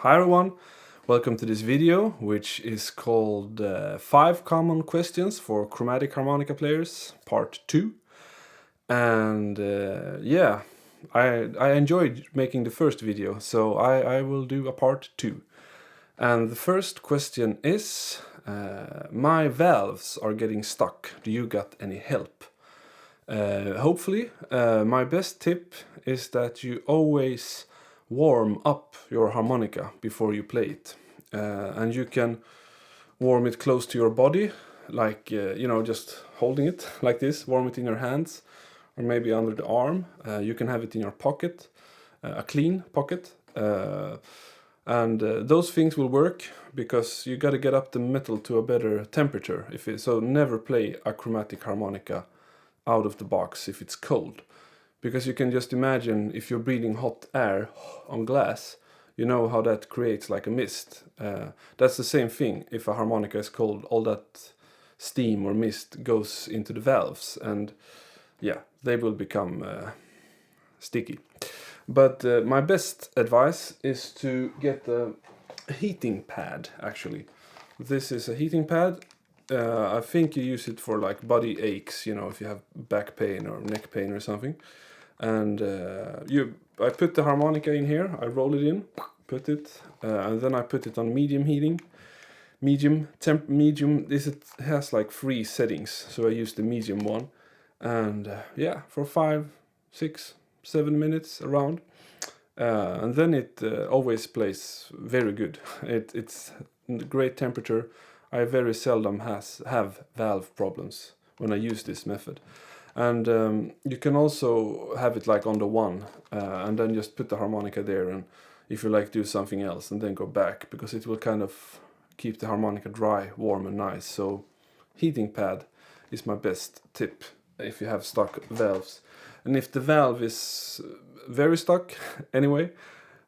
Hi everyone, welcome to this video, which is called 5 Common Questions for Chromatic Harmonica Players, Part 2. And I enjoyed making the first video, so I will do a Part 2. And the first question is, my valves are getting stuck, do you got any help? Hopefully, my best tip is that you always warm up your harmonica before you play it. And you can warm it close to your body, like, just holding it like this, warm it in your hands, or maybe under the arm. You can have it in your pocket, a clean pocket. And those things will work because you got to get up the metal to a better temperature. So never play a chromatic harmonica out of the box if it's cold, because you can just imagine if you're breathing hot air on glass, you know how that creates like a mist. That's the same thing if a harmonica is cold. All that steam or mist goes into the valves, and they will become sticky. But my best advice is to get a heating pad. Actually, this is a heating pad. I think you use it for like body aches, if you have back pain or neck pain or something. And I put the harmonica in here, I roll it in, put it, and then I put it on medium heating. Medium, it has like 3 settings, so I use the medium one. And for 5, 6, 7 minutes around. And then it always plays very good. It's great temperature. I very seldom have valve problems when I use this method. And you can also have it like on the one, and then just put the harmonica there, and if you like do something else, and then go back, because it will kind of keep the harmonica dry, warm and nice. So heating pad is my best tip if you have stuck valves. And if the valve is very stuck anyway,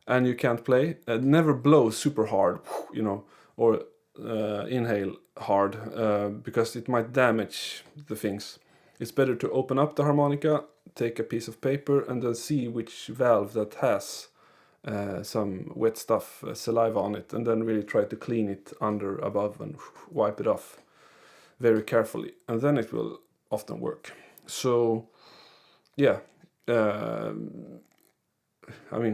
and you can't play, never blow super hard, or inhale hard, because it might damage the things. It's better to open up the harmonica, take a piece of paper, and then see which valve that has some wet stuff, saliva on it, and then really try to clean it under, above, and wipe it off very carefully. And then it will often work. So,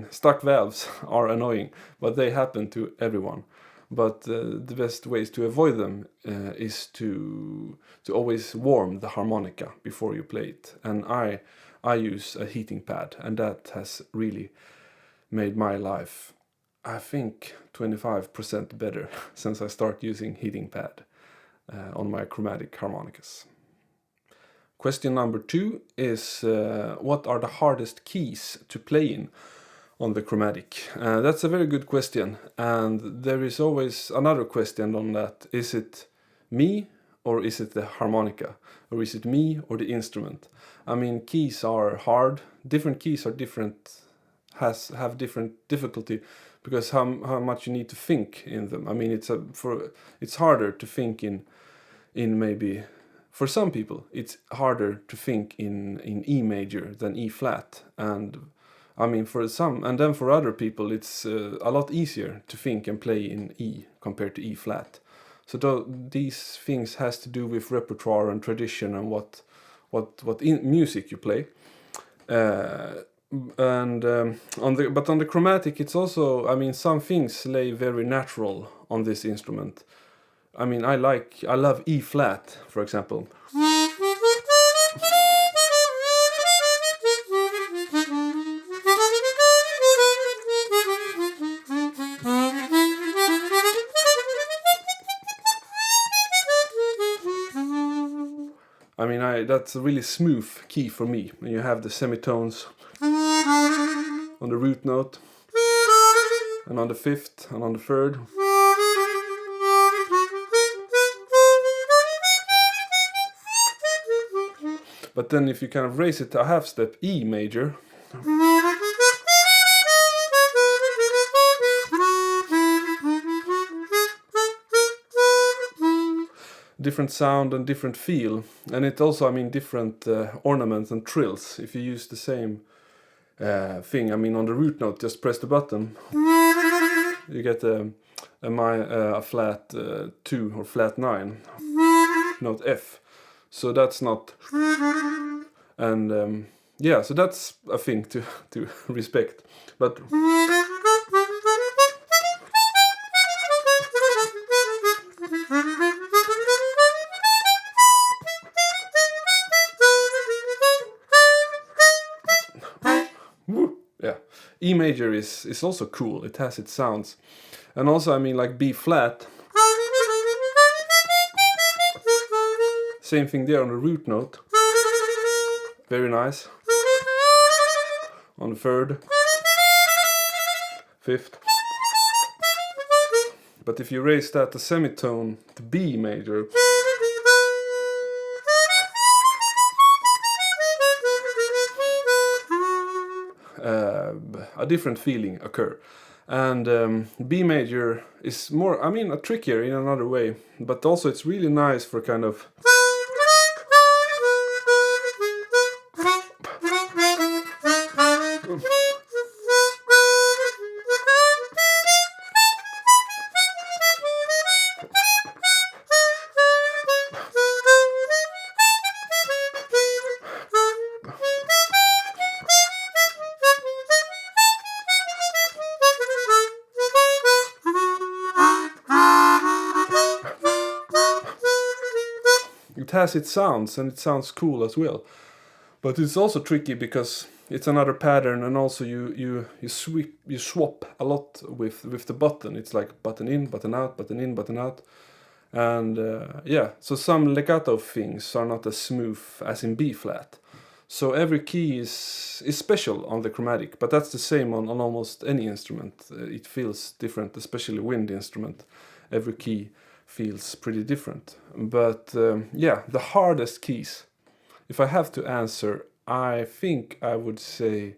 stuck valves are annoying, but they happen to everyone. But the best ways to avoid them is to always warm the harmonica before you play it. And I use a heating pad, and that has really made my life, I think, 25% better since I start using heating pad on my chromatic harmonicas. Question number 2 is, what are the hardest keys to play in on the chromatic? That's a very good question, and there is always another question on that. Is it me, or is it the harmonica, or is it me or the instrument? Keys are hard. Different keys are different, have different difficulty, because how much you need to think in them. It's harder to think in maybe, for some people it's harder to think in E major than E flat, and for some, and then for other people, it's a lot easier to think and play in E compared to E flat. So these things has to do with repertoire and tradition and what music you play. On the chromatic, it's also, some things lay very natural on this instrument. I love E flat, for example. That's a really smooth key for me. And you have the semitones on the root note, and on the 5th, and on the 3rd. But then if you kind of raise it to a half step, E major, different sound and different feel, and it also, different ornaments and trills. If you use the same thing, on the root note, just press the button, you get a flat 2 or flat 9 note F. So that's not, and yeah, so that's a thing to respect. But yeah, E major is also cool. It has its sounds, and also I mean like B flat. Same thing there on the root note. Very nice. On the third, fifth. But if you raise that a semitone to B major, a different feeling occur. And B major is more, I mean, trickier in another way, but also it's really nice for kind of it has its sounds, and it sounds cool as well. But it's also tricky because it's another pattern, and also you swap a lot with the button. It's like button in, button out, button in, button out, and yeah. So some legato things are not as smooth as in B flat. So every key is special on the chromatic, but that's the same on almost any instrument. It feels different, especially wind instrument. Every key feels pretty different. But yeah, the hardest keys, if I have to answer, I think I would say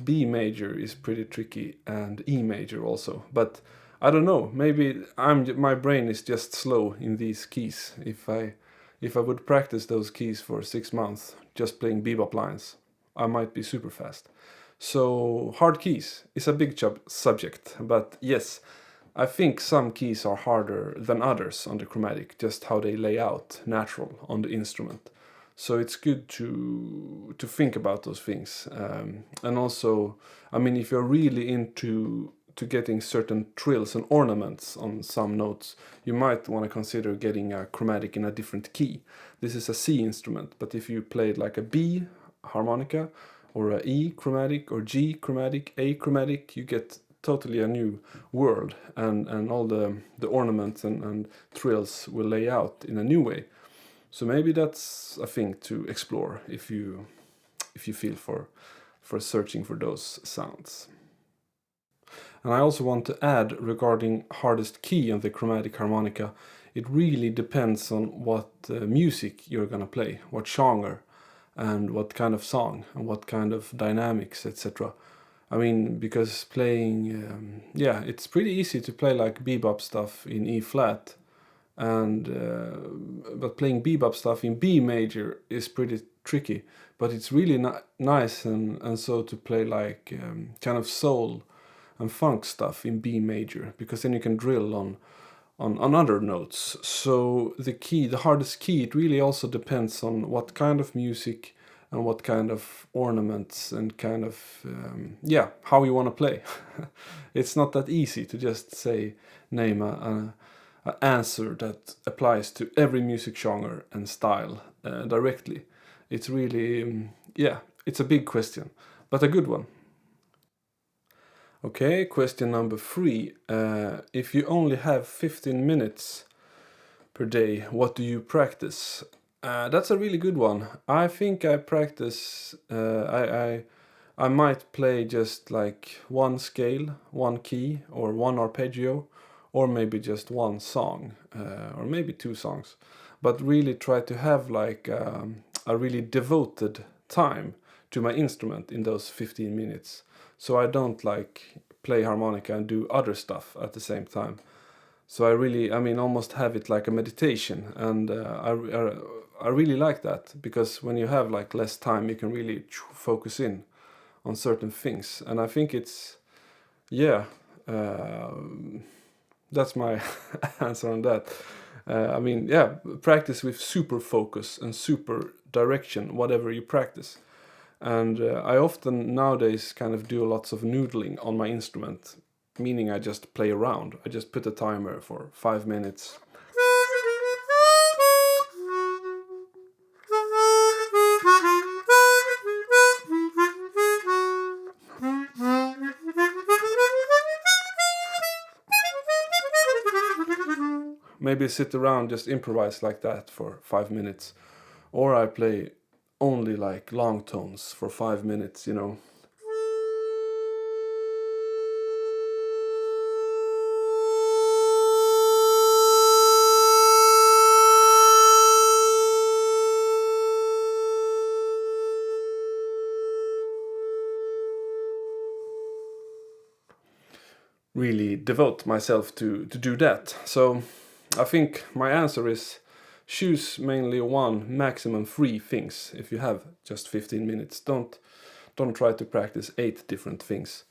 B major is pretty tricky, and E major also. But I don't know, maybe my brain is just slow in these keys. If I would practice those keys for 6 months, just playing bebop lines, I might be super fast. So hard keys is a big subject, but yes, I think some keys are harder than others on the chromatic, just how they lay out natural on the instrument. So it's good to think about those things. And also, I mean, if you're really into getting certain trills and ornaments on some notes, you might want to consider getting a chromatic in a different key. This is a C instrument, but if you played like a B harmonica, or a E chromatic, or G chromatic, A chromatic, you get totally a new world, and all the ornaments and trills will lay out in a new way. So maybe that's a thing to explore if you feel for searching for those sounds. And I also want to add regarding hardest key on the chromatic harmonica, it really depends on what music you're gonna play, what genre, and what kind of song, and what kind of dynamics, etc. I mean, because playing, yeah, it's pretty easy to play like bebop stuff in E flat, and but playing bebop stuff in B major is pretty tricky. But it's really nice and so to play like kind of soul and funk stuff in B major, because then you can drill on other notes. So the hardest key, it really also depends on what kind of music and what kind of ornaments and kind of yeah, how you want to play. It's not that easy to just name a answer that applies to every music genre and style directly. It's really yeah, it's a big question, but a good one. Okay, question number 3. If you only have 15 minutes per day, what do you practice? That's a really good one. I think I practice, I might play just like one scale, one key, or one arpeggio, or maybe just one song, or maybe 2 songs. But really try to have like a really devoted time to my instrument in those 15 minutes. So I don't like play harmonica and do other stuff at the same time. So I mean, almost have it like a meditation, and I really like that, because when you have like less time, you can really focus in on certain things. And I think it's, yeah, That's my answer on that. I mean, yeah, practice with super focus and super direction, whatever you practice. And I often nowadays kind of do lots of noodling on my instrument, meaning I just play around. I just put a timer for 5 minutes. Maybe sit around, just improvise like that for 5 minutes. Or I play only like long tones for 5 minutes, you know. Really devote myself to do that. So I think my answer is choose mainly one, maximum 3 things if you have just 15 minutes. Don't try to practice 8 different things.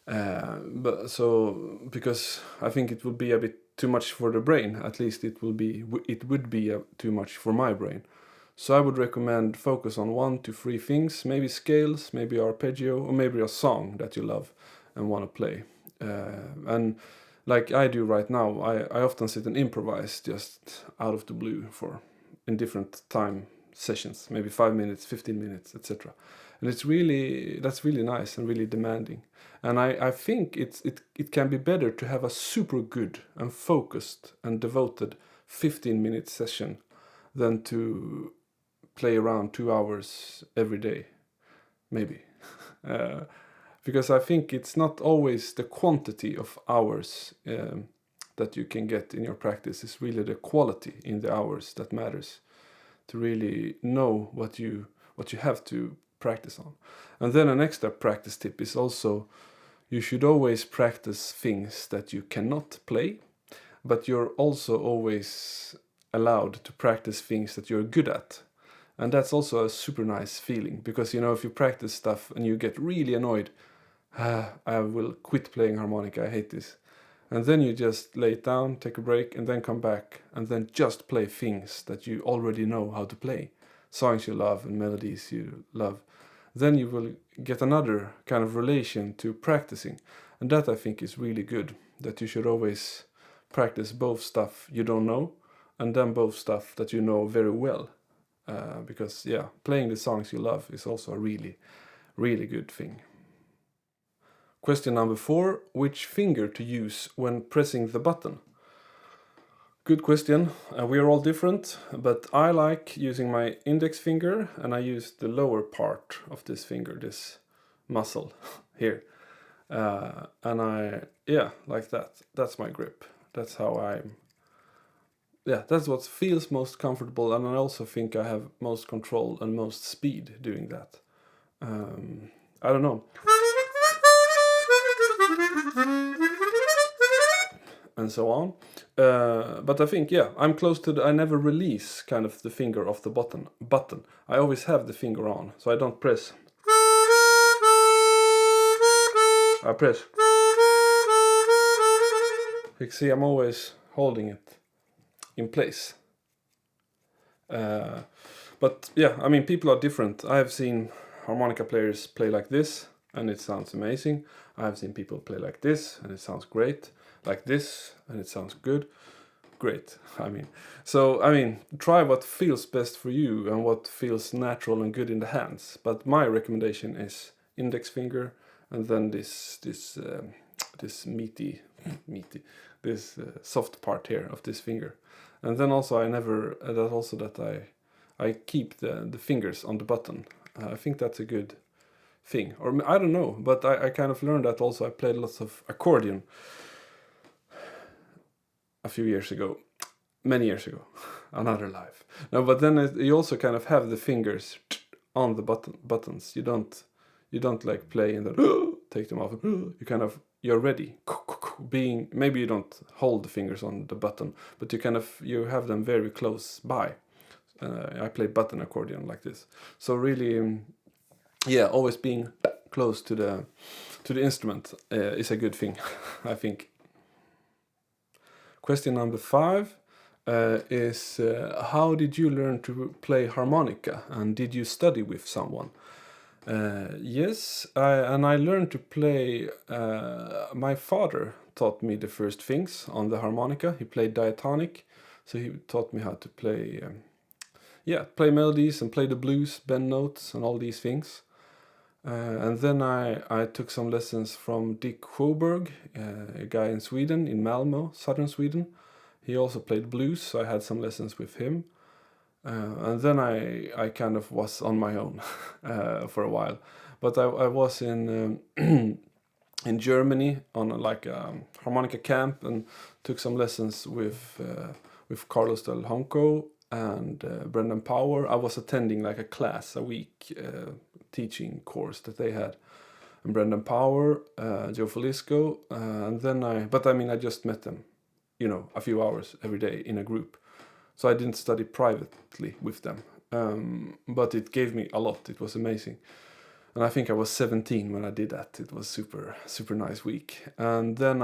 Because I think it would be a bit too much for the brain. At least it would be too much for my brain. So I would recommend focus on 1 to 3 things, maybe scales, maybe arpeggio, or maybe a song that you love and want to play. And like I do right now, I often sit and improvise just out of the blue in different time sessions, maybe 5 minutes, 15 minutes, etc. And that's really nice and really demanding. And I think it can be better to have a super good and focused and devoted 15-minute session than to play around 2 hours every day, maybe. Because I think it's not always the quantity of hours that you can get in your practice. It's really the quality in the hours that matters, to really know what you have to practice on. And then an extra practice tip is also you should always practice things that you cannot play, but you're also always allowed to practice things that you're good at. And that's also a super nice feeling, because you know, if you practice stuff and you get really annoyed, I will quit playing harmonica, I hate this. And then you just lay it down, take a break, and then come back, and then just play things that you already know how to play. Songs you love and melodies you love. Then you will get another kind of relation to practicing. And that I think is really good, that you should always practice both stuff you don't know, and then both stuff that you know very well. Because, yeah, playing the songs you love is also a really, really good thing. Question number 4, which finger to use when pressing the button? Good question. We are all different, but I like using my index finger, and I use the lower part of this finger, this muscle here. And like that. That's my grip. That's how that's what feels most comfortable, and I also think I have most control and most speed doing that. I don't know. And so on. But I think, I'm close to I never release kind of the finger off the button. I always have the finger on, so I don't press. I press. You can see I'm always holding it in place. But yeah, I mean, people are different. I have seen harmonica players play like this, and it sounds amazing. I have seen people play like this, and it sounds great. Like this, and it sounds good. Great. Try what feels best for you and what feels natural and good in the hands. But my recommendation is index finger, and then this meaty, this soft part here of this finger. And then also I keep the fingers on the button. I think that's a good thing. Or I don't know, but I kind of learned that also. I played lots of accordion a few years ago, many years ago, another life. No, but then you also kind of have the fingers on the buttons. You don't like play and then take them off. You're ready. Maybe you don't hold the fingers on the button, but you have them very close by. I play button accordion like this. So really, always being close to the instrument is a good thing, I think. Question number 5 is how did you learn to play harmonica, and did you study with someone? Yes, I learned to play. My father taught me the first things on the harmonica. He played diatonic, so he taught me how to play, play melodies and play the blues, bend notes, and all these things. And then I took some lessons from Dick Sjöberg, a guy in Sweden, in Malmö, southern Sweden. He also played blues, so I had some lessons with him. And then I kind of was on my own for a while. But I was in in Germany on a harmonica camp and took some lessons with Carlos Del Honco and Brendan Power. I was attending like a class a week teaching course that they had. And Brendan Power, Joe Falisco, and then I just met them, a few hours every day in a group. So I didn't study privately with them, but it gave me a lot. It was amazing. And I think I was 17 when I did that. It was super, super nice week. And then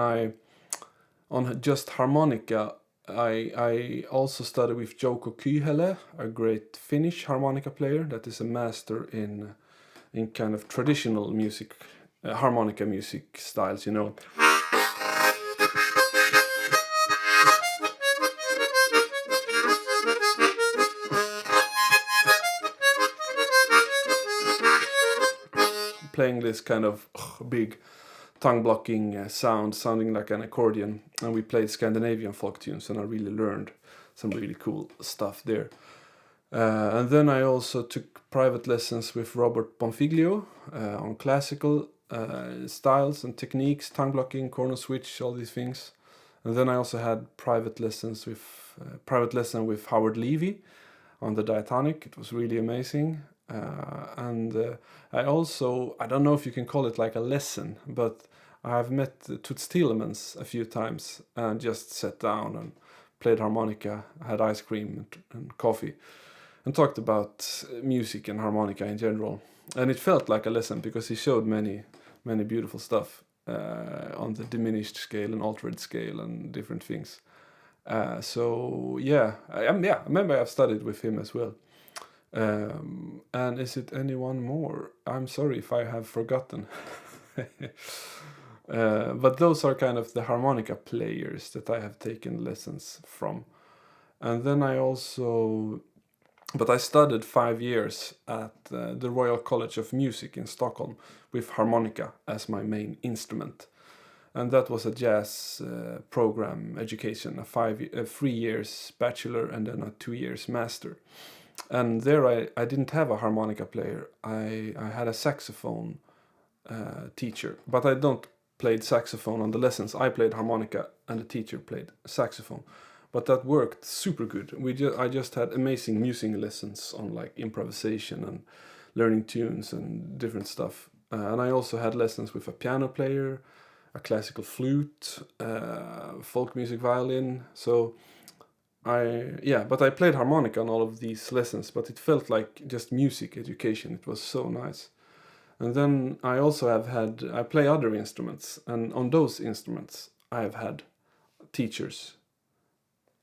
on just harmonica, I also studied with Jouko Kyhele, a great Finnish harmonica player that is a master in kind of traditional music, harmonica music styles, playing this kind of big tongue blocking sounding like an accordion. And we played Scandinavian folk tunes, and I really learned some really cool stuff there. And then I also took private lessons with Robert Bonfiglio on classical styles and techniques, tongue blocking, corner switch, all these things. And then I also had private lesson with Howard Levy on the diatonic. It was really amazing. I don't know if you can call it like a lesson, but I've met Toots Thielemans a few times and just sat down and played harmonica, had ice cream and coffee, and talked about music and harmonica in general. And it felt like a lesson because he showed many, many beautiful stuff on the diminished scale and altered scale and different things. I remember I've studied with him as well. And is it anyone more? I'm sorry if I have forgotten. But those are kind of the harmonica players that I have taken lessons from. And then I studied 5 years at the Royal College of Music in Stockholm with harmonica as my main instrument. And that was a jazz program education, a 3 years bachelor and then a 2 years master. And there I didn't have a harmonica player. I had a saxophone teacher, but I don't played saxophone on the lessons. I played harmonica and the teacher played saxophone. But that worked super good. I just had amazing music lessons on like improvisation and learning tunes and different stuff. And I also had lessons with a piano player, a classical flute, folk music violin. So but I played harmonica on all of these lessons, but it felt like just music education. It was so nice. And then I also I play other instruments, and on those instruments I have had teachers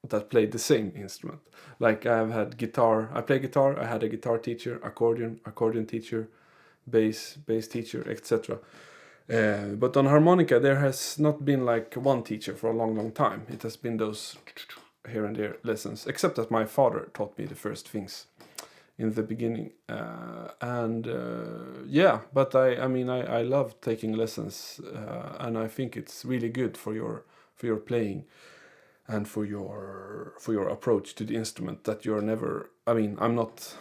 that played the same instrument. Like I have had guitar, I play guitar, I had a guitar teacher, accordion teacher, bass teacher, etc. But on harmonica there has not been like one teacher for a long time. It has been those here and there lessons, except that my father taught me the first things in the beginning. But I love taking lessons, and I think it's really good for your playing and for your approach to the instrument, that you're never, I'm not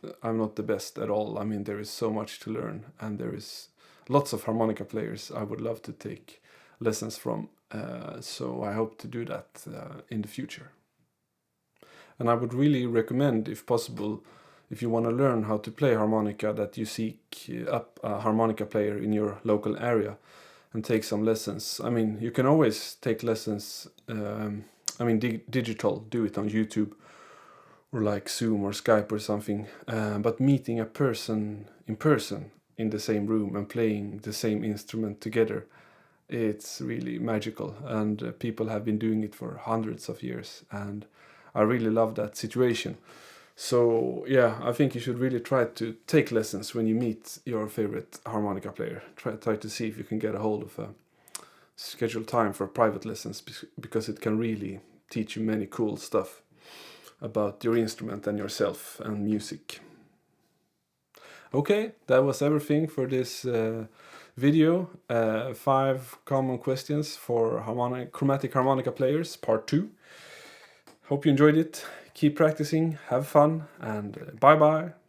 the best at all. There is so much to learn, and there is lots of harmonica players I would love to take lessons from. So I hope to do that in the future. And I would really recommend, if possible, if you want to learn how to play harmonica, that you seek up a harmonica player in your local area and take some lessons. You can always take lessons, digital, do it on YouTube or like Zoom or Skype or something. But meeting a person in person in the same room and playing the same instrument together. It's really magical, and people have been doing it for hundreds of years, and I really love that situation. So yeah, I think you should really try to take lessons when you meet your favorite harmonica player. Try to see if you can get a hold of a scheduled time for private lessons, because it can really teach you many cool stuff about your instrument and yourself and music. Okay, that was everything for this video. 5 common questions for chromatic harmonica players, part 2. Hope you enjoyed it. Keep practicing, have fun, and bye bye.